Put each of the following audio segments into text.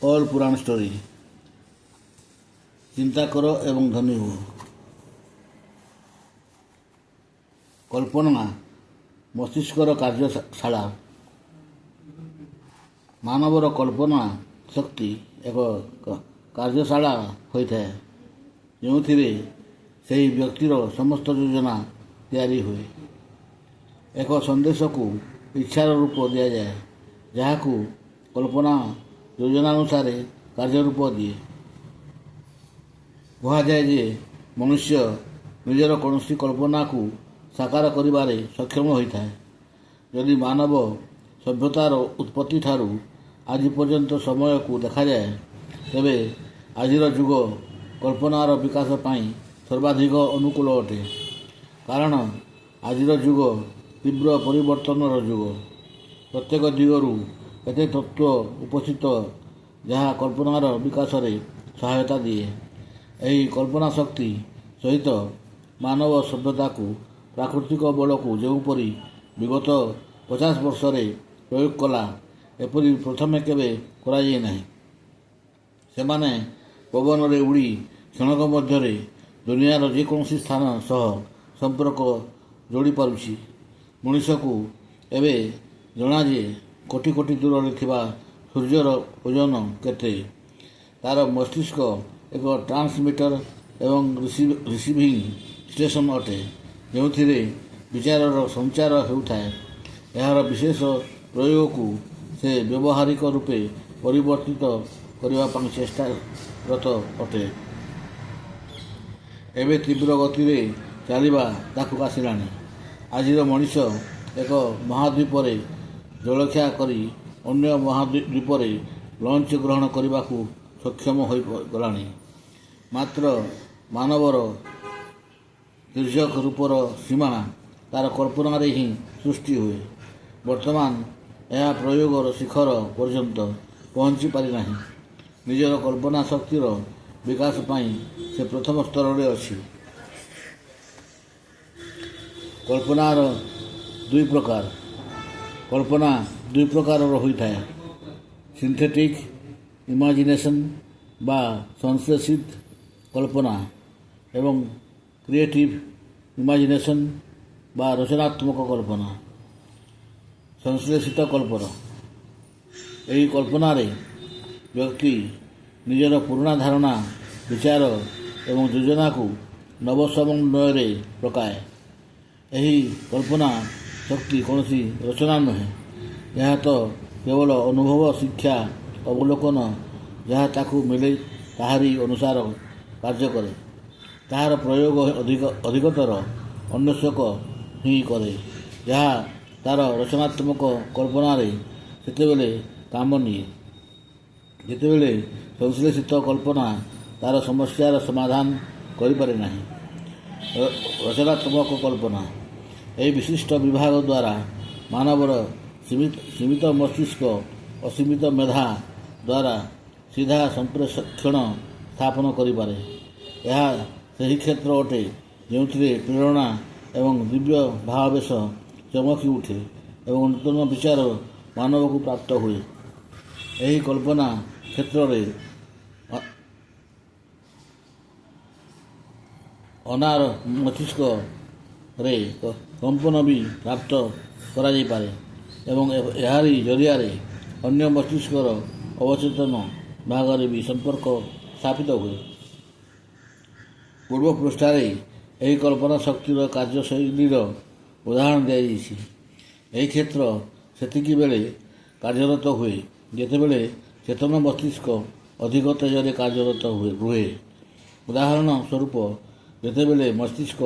All ପୁରାଣ story. ଚିନ୍ତା କର ଏବଂ ଧନୀ ହୁଅ। କଳ୍ପନା ମସ୍ତିଷ୍କର କାର୍ଯ୍ୟଶାଳା। ମାନବର କଳ୍ପନା ଶକ୍ତି ଏକ କାର୍ଯ୍ୟଶାଳା ହୋଇଥାଏ, ଯେଉଁଥିରେ ସେହି ବ୍ୟକ୍ତିର ସମସ୍ତ ଯୋଜନା ତିଆରି ହୁଏ। ଏକ ସନ୍ଦେଶକୁ ଇଚ୍ଛାର ରୂପ ଦିଆଯାଏ, ଯାହାକୁ କଳ୍ପନା ଯୋଜନାନୁସାରେ କାର୍ଯ୍ୟରୂପ ଦିଏ। କୁହାଯାଏ ଯେ ମନୁଷ୍ୟ ନିଜର କୌଣସି କଳ୍ପନାକୁ ସାକାର କରିବାରେ ସକ୍ଷମ ହୋଇଥାଏ। ଯଦି ମାନବ ସଭ୍ୟତାର ଉତ୍ପତ୍ତି ଠାରୁ ଆଜି ପର୍ଯ୍ୟନ୍ତ ସମୟକୁ ଦେଖାଯାଏ, ତେବେ ଆଜିର ଯୁଗ କଳ୍ପନାର ବିକାଶ ପାଇଁ ସର୍ବାଧିକ ଅନୁକୂଳ ଅଟେ। କାରଣ ଆଜିର ଯୁଗ ତୀବ୍ର ପରିବର୍ତ୍ତନର ଯୁଗ। ପ୍ରତ୍ୟେକ ଦିଗରୁ ଏତେ ତତ୍ତ୍ୱ ଉପସ୍ଥିତ ଯାହା କଳ୍ପନାର ବିକାଶରେ ସହାୟତା ଦିଏ। ଏହି କଳ୍ପନା ଶକ୍ତି ସହିତ ମାନବ ସଭ୍ୟତାକୁ ପ୍ରାକୃତିକ ବଳକୁ ଯେଉଁପରି ବିଗତ 50 ବର୍ଷରେ ପ୍ରୟୋଗ କଲା, ଏପରି ପ୍ରଥମେ କେବେ କରାଯାଇ ନାହିଁ। ସେମାନେ ପବନରେ ଉଡ଼ି କ୍ଷଣକ ମଧ୍ୟରେ ଦୁନିଆର ଯେକୌଣସି ସ୍ଥାନ ସହ ସମ୍ପର୍କ ଯୋଡ଼ି ପାରୁଛି। ମଣିଷକୁ ଏବେ ଜଣା ଯେ କୋଟି କୋଟି ଦୂରରେ ଥିବା ସୂର୍ଯ୍ୟର ଓଜନ କେତେ। ତା'ର ମସ୍ତିଷ୍କ ଏକ ଟ୍ରାନ୍ସମିଟର ଏବଂ ରିସିଭିଂ ଷ୍ଟେସନ ଅଟେ, ଯେଉଁଥିରେ ବିଚାରର ସଞ୍ଚାର ହେଉଥାଏ। ଏହାର ବିଶେଷ ପ୍ରୟୋଗକୁ ସେ ବ୍ୟବହାରିକ ରୂପେ ପରିବର୍ତ୍ତିତ କରିବା ପାଇଁ ଚେଷ୍ଟାରତ ଅଟେ। ଏବେ ତୀବ୍ର ଗତିରେ ଚାଲିବା ତାକୁ ଆସିଲାଣି। ଆଜିର ମଣିଷ ଏକ ମହାଦ୍ୱୀପରେ ଜଳଖିଆ କରି ଅନ୍ୟ ମହାଦ୍ୱୀପରେ ଲଞ୍ଚ ଗ୍ରହଣ କରିବାକୁ ସକ୍ଷମ ହୋଇଗଲାଣି। ମାତ୍ର ମାନବର ତିର୍ଯ୍ୟକ ରୂପର ସୀମା ତା'ର କଳ୍ପନାରେ ହିଁ ସୃଷ୍ଟି ହୁଏ। ବର୍ତ୍ତମାନ ଏହା ପ୍ରୟୋଗର ଶିଖର ପର୍ଯ୍ୟନ୍ତ ପହଞ୍ଚି ପାରିନାହିଁ। ନିଜର କଳ୍ପନା ଶକ୍ତିର ବିକାଶ ପାଇଁ ସେ ପ୍ରଥମ ସ୍ତରରେ ଅଛି। କଳ୍ପନାର ଦୁଇ ପ୍ରକାର। କଳ୍ପନା ଦୁଇ ପ୍ରକାରର ହୋଇଥାଏ: ସିନ୍ଥେଟିକ୍ ଇମାଜିନେସନ୍ ବା ସଂଶ୍ଳେଷିତ କଳ୍ପନା ଏବଂ କ୍ରିଏଟିଭ୍ ଇମାଜିନେସନ୍ ବା ରଚନାତ୍ମକ କଳ୍ପନା। ସଂଶ୍ଳେଷିତ କଳ୍ପନା। ଏହି କଳ୍ପନାରେ ବ୍ୟକ୍ତି ନିଜର ପୁରୁଣା ଧାରଣା, ବିଚାର ଏବଂ ଯୋଜନାକୁ ନବ ସମନ୍ୱୟରେ ପକାଏ। ଏହି କଳ୍ପନା ଶକ୍ତି କୌଣସି ରଚନା ନୁହେଁ, ଏହା ତ କେବଳ ଅନୁଭବ, ଶିକ୍ଷା, ଅବଲୋକନ। ଯାହା ତାକୁ ମିଳେ ତାହାରି ଅନୁସାର କାର୍ଯ୍ୟ କରେ। ତାହାର ପ୍ରୟୋଗ ଅଧିକତର ଅନ୍ୱେଷକ ହିଁ କରେ, ଯାହା ତା'ର ରଚନାତ୍ମକ କଳ୍ପନାରେ ସେତେବେଳେ କାମ ନିଏ, ଯେତେବେଳେ ସଂଶ୍ଳେଷିତ କଳ୍ପନା ତା'ର ସମସ୍ୟାର ସମାଧାନ କରିପାରେ ନାହିଁ। ରଚନାତ୍ମକ କଳ୍ପନା। ଏହି ବିଶିଷ୍ଟ ବିଭାଗ ଦ୍ୱାରା ମାନବର ସୀମିତ ମସ୍ତିଷ୍କ ଅସୀମିତ ମେଧା ଦ୍ୱାରା ସିଧା ସମ୍ପ୍ରେଷଣ ସ୍ଥାପନ କରିପାରେ। ଏହା ସେହି କ୍ଷେତ୍ର ଅଟେ ଯେଉଁଥିରେ ପ୍ରେରଣା ଏବଂ ଦିବ୍ୟ ଭାବାବେଶ ଚମକି ଉଠେ ଏବଂ ନୂତନ ବିଚାର ମାନବକୁ ପ୍ରାପ୍ତ ହୁଏ। ଏହି କଳ୍ପନା କ୍ଷେତ୍ରରେ ଅନାର ମସ୍ତିଷ୍କରେ କମ୍ପନ ବି ପ୍ରାପ୍ତ କରାଯାଇପାରେ ଏବଂ ଏହାରି ଜରିଆରେ ଅନ୍ୟ ମସ୍ତିଷ୍କର ଅବଚେତନ ଭାଗରେ ବି ସମ୍ପର୍କ ସ୍ଥାପିତ ହୁଏ। ପୂର୍ବ ପୃଷ୍ଠାରେ ଏହି କଳ୍ପନା ଶକ୍ତିର କାର୍ଯ୍ୟଶୈଳୀର ଉଦାହରଣ ଦିଆଯାଇଛି। ଏହି କ୍ଷେତ୍ର ସେତିକି ବେଳେ କାର୍ଯ୍ୟରତ ହୁଏ ଯେତେବେଳେ ଚେତନ ମସ୍ତିଷ୍କ ଅଧିକ ତେଜରେ କାର୍ଯ୍ୟରତ ରୁହେ। ଉଦାହରଣ ସ୍ୱରୂପ, ଯେତେବେଳେ ମସ୍ତିଷ୍କ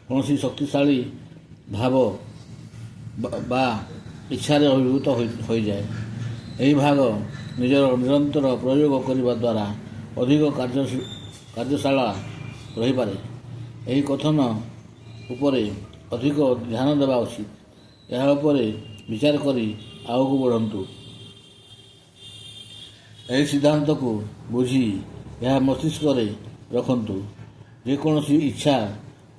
କୌଣସି ଶକ୍ତିଶାଳୀ ଭାବ ବା ଇଚ୍ଛାରେ ଅଭିଭୂତ ହୋଇଯାଏ, ଏହି ଭାଗ ନିଜର ନିରନ୍ତର ପ୍ରୟୋଗ କରିବା ଦ୍ୱାରା ଅଧିକ କାର୍ଯ୍ୟଶାଳା ରହିପାରେ। ଏହି କଥନ ଉପରେ ଅଧିକ ଧ୍ୟାନ ଦେବା ଉଚିତ। ଏହା ଉପରେ ବିଚାର କରି ଆଗକୁ ବଢ଼ନ୍ତୁ। ଏହି ସିଦ୍ଧାନ୍ତକୁ ବୁଝି ଏହା ମସ୍ତିଷ୍କରେ ରଖନ୍ତୁ। ଯେକୌଣସି ଇଚ୍ଛା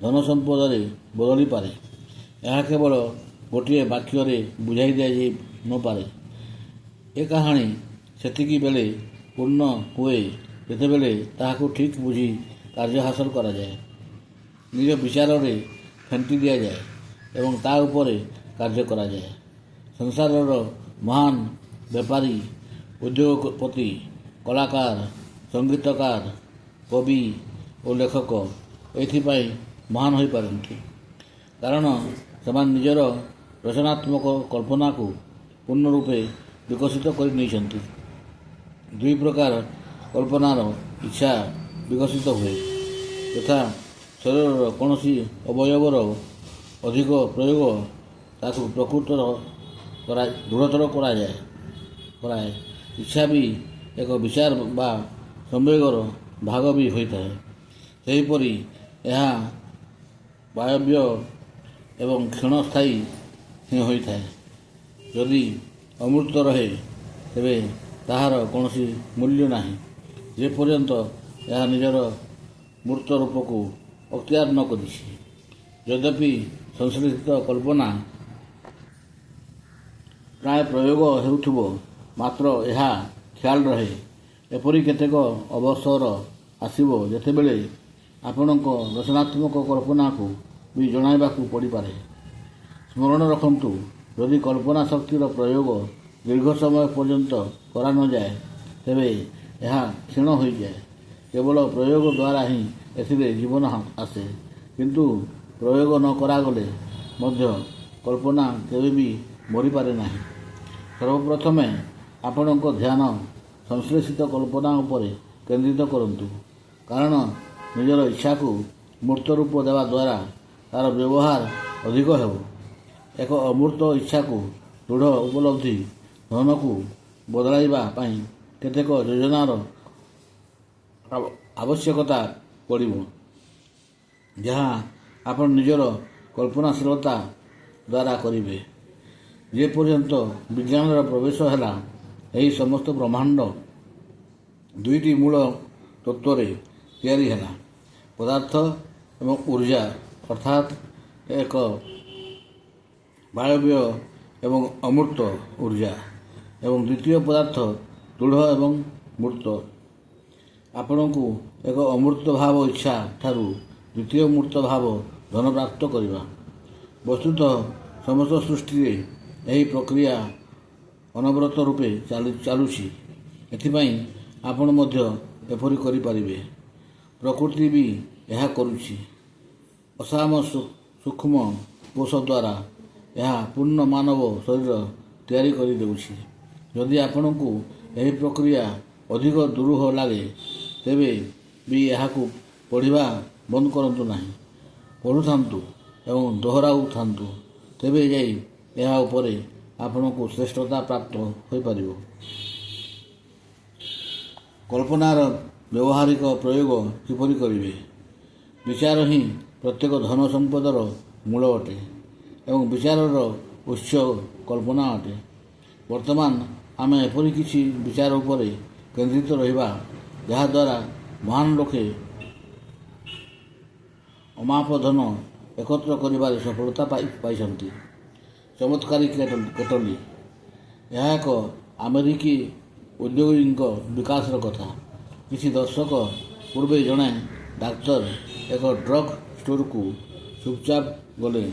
ଧନ ସମ୍ପଦରେ ବଦଳିପାରେ। ଏହା କେବଳ ଗୋଟିଏ ବାକ୍ୟରେ ବୁଝାଇ ଦିଆଯାଇ ନପାରେ। ଏ କାହାଣୀ ସେତିକି ବେଳେ ପୂର୍ଣ୍ଣ ହୁଏ ଯେତେବେଳେ ତାହାକୁ ଠିକ୍ ବୁଝି କାର୍ଯ୍ୟ ହାସଲ କରାଯାଏ, ନିଜ ବିଚାରରେ ଫେଣ୍ଟି ଦିଆଯାଏ ଏବଂ ତା ଉପରେ କାର୍ଯ୍ୟ କରାଯାଏ। ସଂସାରର ମହାନ ବେପାରୀ, ଉଦ୍ୟୋଗପତି, କଳାକାର, ସଙ୍ଗୀତକାର, କବି ଓ ଲେଖକ ଏଥିପାଇଁ ମହାନ ହୋଇପାରନ୍ତି, କାରଣ ସେମାନେ ନିଜର ରଚନାତ୍ମକ କଳ୍ପନାକୁ ପୂର୍ଣ୍ଣ ରୂପେ ବିକଶିତ କରି ନେଇଛନ୍ତି। ଦୁଇ ପ୍ରକାର କଳ୍ପନାର ଇଚ୍ଛା ବିକଶିତ ହୁଏ, ଯଥା ଶରୀରର କୌଣସି ଅବୟବର ଅଧିକ ପ୍ରୟୋଗ ତାକୁ ପ୍ରକୃତର ଦୃଢ଼ତର କରାଏ। ଇଚ୍ଛା ବି ଏକ ବିଚାର ବା ସମ୍ବେଗର ଭାଗ ବି ହୋଇଥାଏ। ସେହିପରି ଏହା ବାୟବ୍ୟ ଏବଂ କ୍ଷଣସ୍ଥାୟୀ ହିଁ ହୋଇଥାଏ। ଯଦି ଅମୂର୍ତ୍ତ ରହେ ତେବେ ତାହାର କୌଣସି ମୂଲ୍ୟ ନାହିଁ, ଯେପର୍ଯ୍ୟନ୍ତ ଏହା ନିଜର ମୂର୍ତ୍ତ ରୂପକୁ ଅକ୍ତିଆର ନ କରିଛି। ଯଦ୍ୟପି ସଂଶ୍ଳେଷିତ କଳ୍ପନା ପ୍ରାୟ ପ୍ରୟୋଗ ହେଉଥିବ, ମାତ୍ର ଏହା ଖିଆଲ ରହେ। ଏପରି କେତେକ ଅବସର ଆସିବ ଯେତେବେଳେ ଆପଣଙ୍କ ରଚନାତ୍ମକ କଳ୍ପନାକୁ ବି ଜଣାଇବାକୁ ପଡ଼ିପାରେ। ସ୍ମରଣ ରଖନ୍ତୁ, ଯଦି କଳ୍ପନା ଶକ୍ତିର ପ୍ରୟୋଗ ଦୀର୍ଘ ସମୟ ପର୍ଯ୍ୟନ୍ତ କରାନଯାଏ ତେବେ ଏହା କ୍ଷୀଣ ହୋଇଯାଏ। କେବଳ ପ୍ରୟୋଗ ଦ୍ୱାରା ହିଁ ଏଥିରେ ଜୀବନ ଆସେ, କିନ୍ତୁ ପ୍ରୟୋଗ ନ କରାଗଲେ ମଧ୍ୟ କଳ୍ପନା କେବେ ବି ମରିପାରେ ନାହିଁ। ସର୍ବପ୍ରଥମେ ଆପଣଙ୍କ ଧ୍ୟାନ ସଂଶ୍ଳେଷିତ କଳ୍ପନା ଉପରେ କେନ୍ଦ୍ରିତ କରନ୍ତୁ, କାରଣ ନିଜର ଇଚ୍ଛାକୁ ମୂର୍ତ୍ତ ରୂପ ଦେବା ଦ୍ୱାରା ତା'ର ବ୍ୟବହାର ଅଧିକ ହେବ। ଏକ ଅମୂର୍ତ୍ତ ଇଚ୍ଛାକୁ ଦୃଢ଼ ଉପଲବ୍ଧି ଧନକୁ ବଦଳାଇବା ପାଇଁ କେତେକ ଯୋଜନାର ଆବଶ୍ୟକତା ପଡ଼ିବ, ଯାହା ଆପଣ ନିଜର କଳ୍ପନାଶୀଳତା ଦ୍ୱାରା କରିବେ। ଯେପର୍ଯ୍ୟନ୍ତ ବିଜ୍ଞାନର ପ୍ରବେଶ ହେଲା, ଏହି ସମସ୍ତ ବ୍ରହ୍ମାଣ୍ଡ ଦୁଇଟି ମୂଳ ତତ୍ତ୍ୱରେ ତିଆରି ହେଲା, ପଦାର୍ଥ ଏବଂ ଊର୍ଜା, ଅର୍ଥାତ୍ ଏକ ବାୟବ୍ୟ ଏବଂ ଅମୂର୍ତ୍ତ ଊର୍ଜା ଏବଂ ଦ୍ୱିତୀୟ ପଦାର୍ଥ ଦୃଢ଼ ଏବଂ ମୂର୍ତ୍ତ। ଆପଣଙ୍କୁ ଏକ ଅମୂର୍ତ୍ତ ଭାବ ଇଚ୍ଛା ଠାରୁ ଦ୍ୱିତୀୟ ମୂର୍ତ୍ତ ଭାବ ଧନ ପ୍ରାପ୍ତ କରିବା। ବସ୍ତୁତଃ ସମସ୍ତ ସୃଷ୍ଟିରେ ଏହି ପ୍ରକ୍ରିୟା ଅନବରତ ରୂପେ ଚାଲୁଛି। ଏଥିପାଇଁ ଆପଣ ମଧ୍ୟ ଏପରି କରିପାରିବେ। ପ୍ରକୃତି ବି ଏହା କରୁଛି। ଅସାମ ସୂକ୍ଷ୍ମ କୋଷ ଦ୍ୱାରା ଏହା ପୂର୍ଣ୍ଣ ମାନବ ଶରୀର ତିଆରି କରିଦେଉଛି। ଯଦି ଆପଣଙ୍କୁ ଏହି ପ୍ରକ୍ରିୟା ଅଧିକ ଦୁରୂହ ଲାଗେ ତେବେ ବି ଏହାକୁ ପଢ଼ିବା ବନ୍ଦ କରନ୍ତୁ ନାହିଁ। ପଢ଼ୁଥାନ୍ତୁ ଏବଂ ଦୋହରାଉଥାନ୍ତୁ, ତେବେ ଯାଇ ଏହା ଉପରେ ଆପଣଙ୍କୁ ଶ୍ରେଷ୍ଠତା ପ୍ରାପ୍ତ ହୋଇପାରିବ। କଳ୍ପନାର ବ୍ୟବହାରିକ ପ୍ରୟୋଗ କିପରି କରିବେ? ବିଚାର ହିଁ ପ୍ରତ୍ୟେକ ଧନ ସମ୍ପଦର ମୂଳ ଅଟେ ଏବଂ ବିଚାରର ଉତ୍ସ କଳ୍ପନା ଅଟେ। ବର୍ତ୍ତମାନ ଆମେ ଏପରି କିଛି ବିଚାର ଉପରେ କେନ୍ଦ୍ରିତ ରହିବା, ଯାହାଦ୍ୱାରା ମହାନ ଲୋକେ ଅମାପ ଧନ ଏକତ୍ର କରିବାରେ ସଫଳତା ପାଇଛନ୍ତି। ଚମତ୍କାରୀ କେଟଲି। ଏହା ଏକ ଆମେରିକୀ ଉଦ୍ୟୋଗୀଙ୍କ ବିକାଶର କଥା। କିଛି ଦଶକ ପୂର୍ବେ ଜଣେ ଡାକ୍ତର ଏକ ଡ୍ରଗ୍ ଷ୍ଟୋରକୁ ଚୁପଚାପ ଗଲେ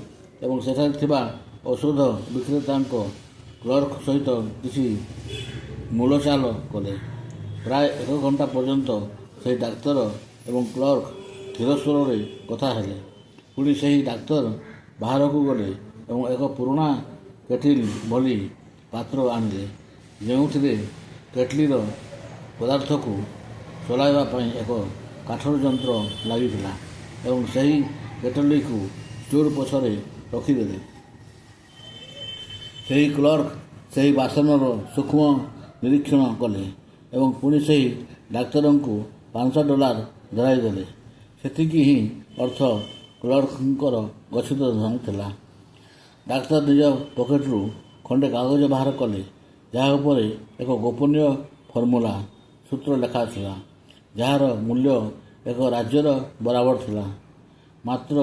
ଏବଂ ସେଠାରେ ଥିବା ଔଷଧ ବିକ୍ରେତାଙ୍କ କ୍ଲର୍କ ସହିତ କିଛି ମୂଲଚାଲ କଲେ। ପ୍ରାୟ 1 ଘଣ୍ଟା ପର୍ଯ୍ୟନ୍ତ ସେହି ଡାକ୍ତର ଏବଂ କ୍ଲର୍କ ଧୀର ସ୍ୱରରେ କଥା ହେଲେ। ପୁଣି ସେହି ଡାକ୍ତର ବାହାରକୁ ଗଲେ ଏବଂ ଏକ ପୁରୁଣା କେଟିଲ୍ ଭଳି ପାତ୍ର ଆଣିଲେ, ଯେଉଁଥିରେ କେଟଲିର ପଦାର୍ଥକୁ ଚଳାଇବା ପାଇଁ ଏକ କାଠର ଯନ୍ତ୍ର ଲାଗିଥିଲା ଏବଂ ସେହି କେଟଲିକୁ ଷ୍ଟୋର ପଛରେ ରଖିଦେଲେ। ସେହି କ୍ଲର୍କ ସେହି ବାସନର ସୂକ୍ଷ୍ମ ନିରୀକ୍ଷଣ କଲେ ଏବଂ ପୁଣି ସେହି ଡାକ୍ତରଙ୍କୁ $500 ଧରାଇଦେଲେ। ସେତିକି ହିଁ ଅର୍ଥ କ୍ଲର୍କଙ୍କର ଗଚ୍ଛିତ ଧନ ଥିଲା। ଡାକ୍ତର ନିଜ ପକେଟରୁ ଖଣ୍ଡେ କାଗଜ ବାହାର କଲେ, ଯାହା ଉପରେ ଏକ ଗୋପନୀୟ ଫର୍ମୁଲା ସୂତ୍ର ଲେଖାଥିଲା, ଯାହାର ମୂଲ୍ୟ ଏକ ରାଜ୍ୟର ବରାବର ଥିଲା। ମାତ୍ର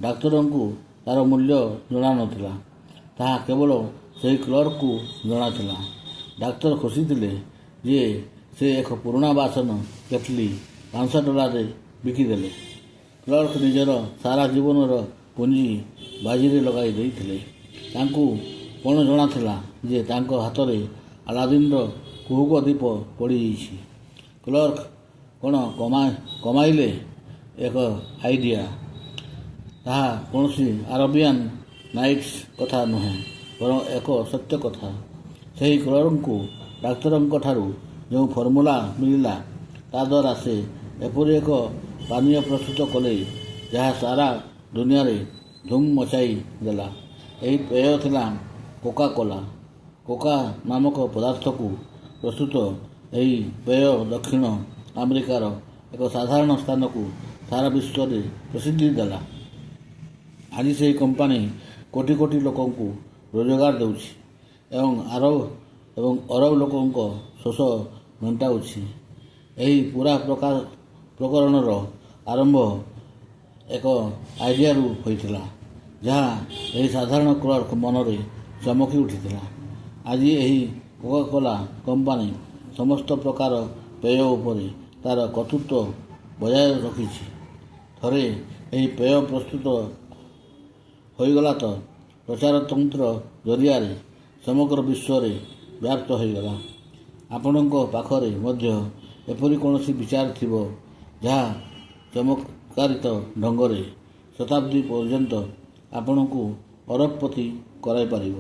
ଡାକ୍ତରଙ୍କୁ ତା'ର ମୂଲ୍ୟ ଜଣାନଥିଲା। ତାହା କେବଳ ସେହି କ୍ଲର୍କକୁ ଜଣାଥିଲା। ଡାକ୍ତର ଖୁସି ଥିଲେ ଯେ ସେ ଏକ ପୁରୁଣା ବାସନ କେଟଲି $500 ବିକିଦେଲେ। କ୍ଲର୍କ ନିଜର ସାରା ଜୀବନର ପୁଞ୍ଜି ବାଜିରେ ଲଗାଇ ଦେଇଥିଲେ। ତାଙ୍କୁ କ'ଣ ଜଣାଥିଲା ଯେ ତାଙ୍କ ହାତରେ ଆଲାଦିନର କୁହୁକ ଦୀପ ପଡ଼ିଯାଇଛି। କ୍ଲର୍କ କ'ଣ କମାଇଲେ? ଏକ ଆଇଡ଼ିଆ। ତାହା କୌଣସି ଆରବିଆନ୍ ନାଇଟ୍ସ କଥା ନୁହେଁ, ବରଂ ଏକ ସତ୍ୟ କଥା। ସେହି କ୍ଲର୍କଙ୍କୁ ଡାକ୍ତରଙ୍କଠାରୁ ଯେଉଁ ଫର୍ମୁଲା ମିଳିଲା, ତାଦ୍ୱାରା ସେ ଏପରି ଏକ ପାନୀୟ ପ୍ରସ୍ତୁତ କଲେ ଯାହା ସାରା ଦୁନିଆରେ ଧୁମ୍ ମଚାଇ ଦେଲା। ଏହି ପେୟ ଥିଲା କୋକା-କୋଲା। କୋକା ନାମକ ପଦାର୍ଥକୁ ପ୍ରସ୍ତୁତ ଏହି ପେୟ ଦକ୍ଷିଣ ଆମେରିକାର ଏକ ସାଧାରଣ ସ୍ଥାନକୁ ସାରା ବିଶ୍ୱରେ ପ୍ରସିଦ୍ଧି ଦେଲା। ଆଜି ସେହି କମ୍ପାନୀ କୋଟି କୋଟି ଲୋକଙ୍କୁ ରୋଜଗାର ଦେଉଛି ଏବଂ ଅରବ ଲୋକଙ୍କ ଶୋଷ ମେଣ୍ଟାଉଛି। ଏହି ପୁରା ପ୍ରକରଣର ଆରମ୍ଭ ଏକ ଆଇଡ଼ିଆରୁ ହୋଇଥିଲା, ଯାହା ଏହି ସାଧାରଣ କ୍ଲର୍କ ମନରେ ଚମକି ଉଠିଥିଲା। ଆଜି ଏହି କୋକା-କୋଲା କମ୍ପାନୀ ସମସ୍ତ ପ୍ରକାର ପେୟ ଉପରେ ତା'ର କର୍ତ୍ତୃତ୍ୱ ବଜାୟ ରଖିଛି। ଥରେ ଏହି ପେୟ ପ୍ରସ୍ତୁତ ହୋଇଗଲା ତ ପ୍ରଚାରତନ୍ତ୍ର ଜରିଆରେ ସମଗ୍ର ବିଶ୍ୱରେ ବ୍ୟାପ୍ତ ହୋଇଗଲା। ଆପଣଙ୍କ ପାଖରେ ମଧ୍ୟ ଏପରି କୌଣସି ବିଚାର ଥିବ, ଯାହା ଚମତ୍କାରିତ ଢଙ୍ଗରେ ଶତାବ୍ଦୀ ପର୍ଯ୍ୟନ୍ତ ଆପଣଙ୍କୁ ଅରବପତି କରାଇପାରିବ।